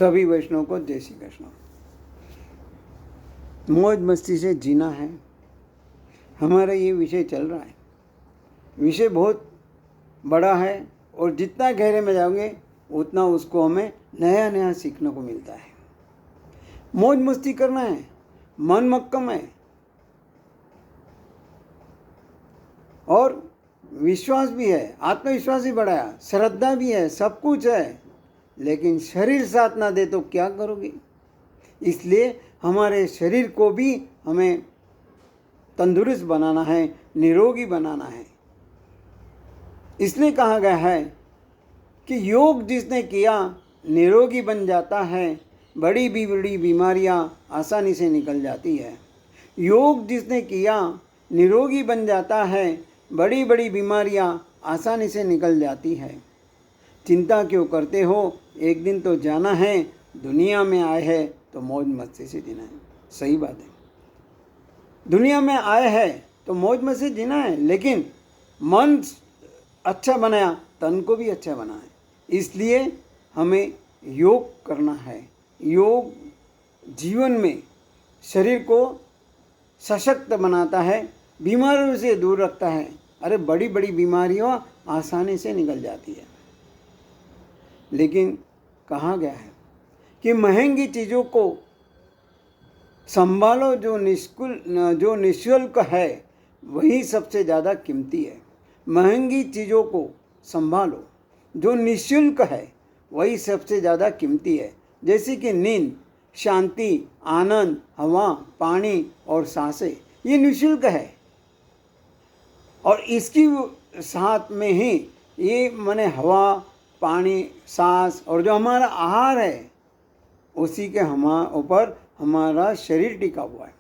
सभी वैष्णव को जय श्री कृष्ण। मौज मस्ती से जीना है, हमारा ये विषय चल रहा है। विषय बहुत बड़ा है और जितना गहरे में जाओगे उतना उसको हमें नया नया सीखने को मिलता है। मौज मस्ती करना है, मन मक्कम है और विश्वास भी है, आत्मविश्वास भी बढ़ाया, श्रद्धा भी है, सब कुछ है, लेकिन शरीर साथ ना दे तो क्या करोगे। इसलिए हमारे शरीर को भी हमें तंदुरुस्त बनाना है, निरोगी बनाना है। इसलिए कहा गया है कि योग जिसने किया निरोगी बन जाता है, बड़ी बीमारियां आसानी से निकल जाती है। योग जिसने किया निरोगी बन जाता है, बड़ी बड़ी बीमारियां आसानी से निकल जाती है। चिंता क्यों करते हो, एक दिन तो जाना है, दुनिया में आए हैं तो मौज मस्ती से जीना है। सही बात है, दुनिया में आए हैं तो मौज मस्ती जीना है, लेकिन मन अच्छा बनाया, तन को भी अच्छा बनाए। इसलिए हमें योग करना है। योग जीवन में शरीर को सशक्त बनाता है, बीमारियों से दूर रखता है। अरे बड़ी बड़ी बीमारियां आसानी से निकल जाती है। लेकिन कहा गया है कि महंगी चीज़ों को संभालो, जो निःशुल्क है वही सबसे ज़्यादा कीमती है। महंगी चीज़ों को संभालो, जो निःशुल्क है वही सबसे ज़्यादा कीमती है। जैसे कि नींद, शांति, आनंद, हवा, पानी और सांसें, ये निःशुल्क है। और इसकी साथ में ही ये माने हवा, पानी, सांस और जो हमारा आहार है, उसी के ऊपर हमारा शरीर टिका हुआ है।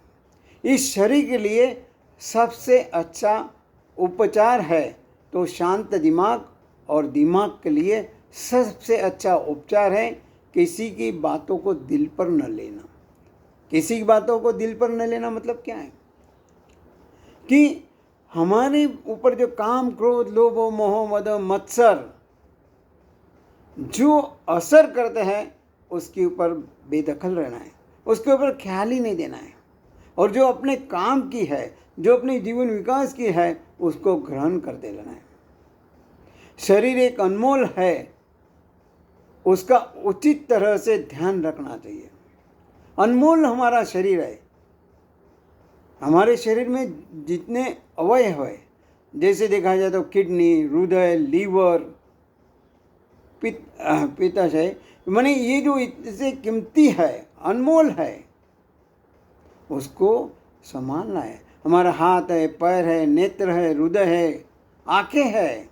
इस शरीर के लिए सबसे अच्छा उपचार है तो शांत दिमाग, और दिमाग के लिए सबसे अच्छा उपचार है किसी की बातों को दिल पर न लेना। किसी की बातों को दिल पर न लेना मतलब क्या है कि हमारे ऊपर जो काम, क्रोध, लोभ, मोह, मद, मत्सर जो असर करते हैं उसके ऊपर बेदखल रहना है, उसके ऊपर ख्याल ही नहीं देना है। और जो अपने काम की है, जो अपने जीवन विकास की है, उसको ग्रहण करते रहना है। शरीर एक अनमोल है, उसका उचित तरह से ध्यान रखना चाहिए। अनमोल हमारा शरीर है। हमारे शरीर में जितने अवयव है, जैसे देखा जाए तो किडनी, हृदय, लीवर, पित्ताशय, माने ये जो इससे कीमती है, अनमोल है, उसको संभालना है। हमारा हाथ है, पैर है, नेत्र है, हृदय है, आंखें है,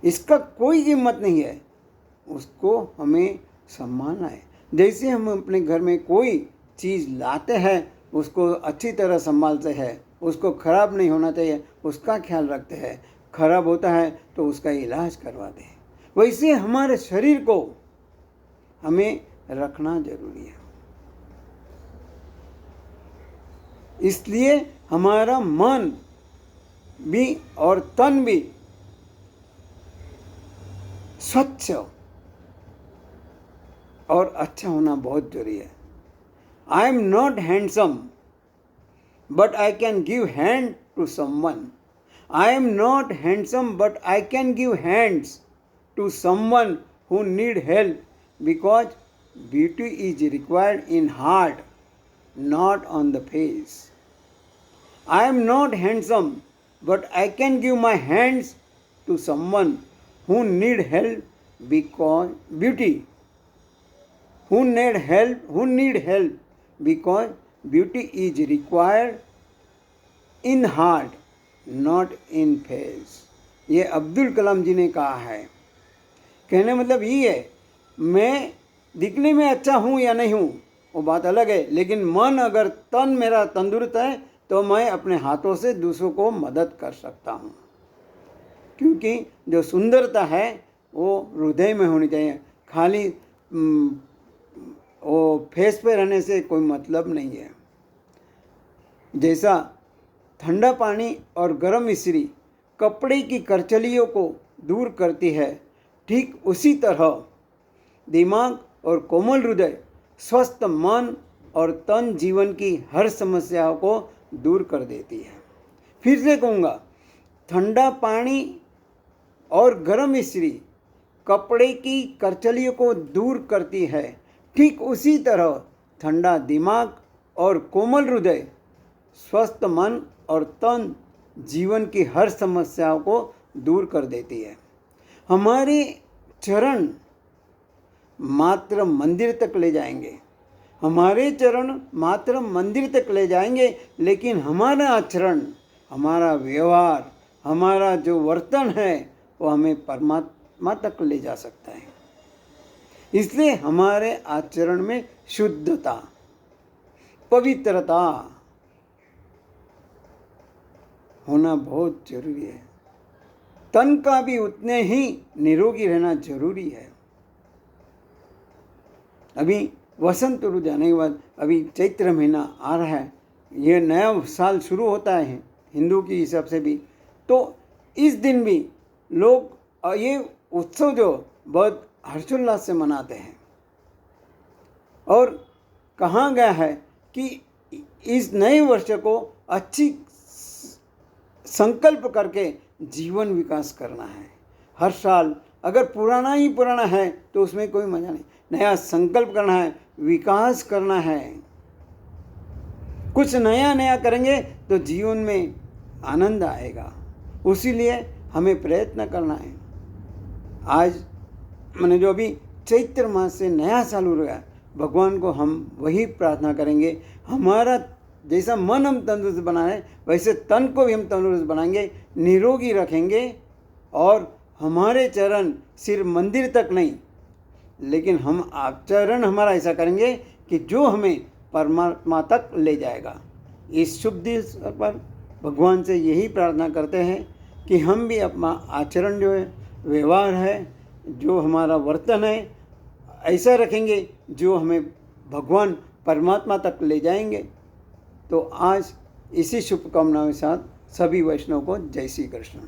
इसका कोई कीमत नहीं है, उसको हमें संभालना है। जैसे हम अपने घर में कोई चीज़ लाते हैं उसको अच्छी तरह संभालते हैं, उसको खराब नहीं होना चाहिए, उसका ख्याल रखते हैं। खराब होता है तो उसका इलाज करवाते हैं। वैसे हमारे शरीर को हमें रखना जरूरी है। इसलिए हमारा मन भी और तन भी स्वच्छ और अच्छा होना बहुत जरूरी है। I am not handsome but I can give hand to someone. I am not handsome but I can give hands to someone who need help, because beauty is required in heart, not on the face. I am not handsome, but I can give my hands to someone who need help, because beauty, who need help, because beauty is required in heart, not in face. ये अब्दुल कलाम जी ने कहा है। कहने मतलब ये है, मैं दिखने में अच्छा हूँ या नहीं हूँ वो बात अलग है, लेकिन मन अगर तन मेरा तंदुरुस्त है तो मैं अपने हाथों से दूसरों को मदद कर सकता हूँ। क्योंकि जो सुंदरता है वो हृदय में होनी चाहिए, खाली वो फेस पे रहने से कोई मतलब नहीं है। जैसा ठंडा पानी और गर्म इस्त्री कपड़े की करचलियों को दूर करती है, ठीक उसी तरह दिमाग और कोमल हृदय, स्वस्थ मन और तन जीवन की हर समस्याओं को दूर कर देती है। फिर से कहूँगा, ठंडा पानी और गर्म इस्त्री कपड़े की करचलियों को दूर करती है, ठीक उसी तरह ठंडा दिमाग और कोमल हृदय, स्वस्थ मन और तन जीवन की हर समस्याओं को दूर कर देती है। हमारे चरण मात्र मंदिर तक ले जाएंगे, हमारे चरण मात्र मंदिर तक ले जाएंगे, लेकिन हमारा आचरण, हमारा व्यवहार, हमारा जो वर्तन है वो हमें परमात्मा तक ले जा सकता है। इसलिए हमारे आचरण में शुद्धता, पवित्रता होना बहुत जरूरी है। तन का भी उतने ही निरोगी रहना जरूरी है। अभी वसंत ऋतु जाने के बाद अभी चैत्र महीना आ रहा है, ये नया साल शुरू होता है हिंदू के हिसाब से भी। तो इस दिन भी लोग ये उत्सव जो बहुत हर्षोल्लास से मनाते हैं। और कहा गया है कि इस नए वर्ष को अच्छी संकल्प करके जीवन विकास करना है। हर साल अगर पुराना ही पुराना है तो उसमें कोई मज़ा नहीं, नया संकल्प करना है, विकास करना है। कुछ नया नया करेंगे तो जीवन में आनंद आएगा। उसीलिए हमें प्रयत्न करना है। आज मैंने जो अभी चैत्र मास से नया साल हो रहा है, भगवान को हम वही प्रार्थना करेंगे, हमारा जैसा मन हम तंदुरुस्त बनाए वैसे तन को भी हम तंदुरुस्त बनाएंगे, निरोगी रखेंगे। और हमारे चरण सिर्फ मंदिर तक नहीं, लेकिन हम आचरण हमारा ऐसा करेंगे कि जो हमें परमात्मा तक ले जाएगा। इस शुभ दिवस पर भगवान से यही प्रार्थना करते हैं कि हम भी अपना आचरण जो है, व्यवहार है, जो हमारा वर्तन है, ऐसा रखेंगे जो हमें भगवान परमात्मा तक ले जाएंगे। तो आज इसी शुभकामनाओं के साथ सभी वैष्णव को जय श्री कृष्ण।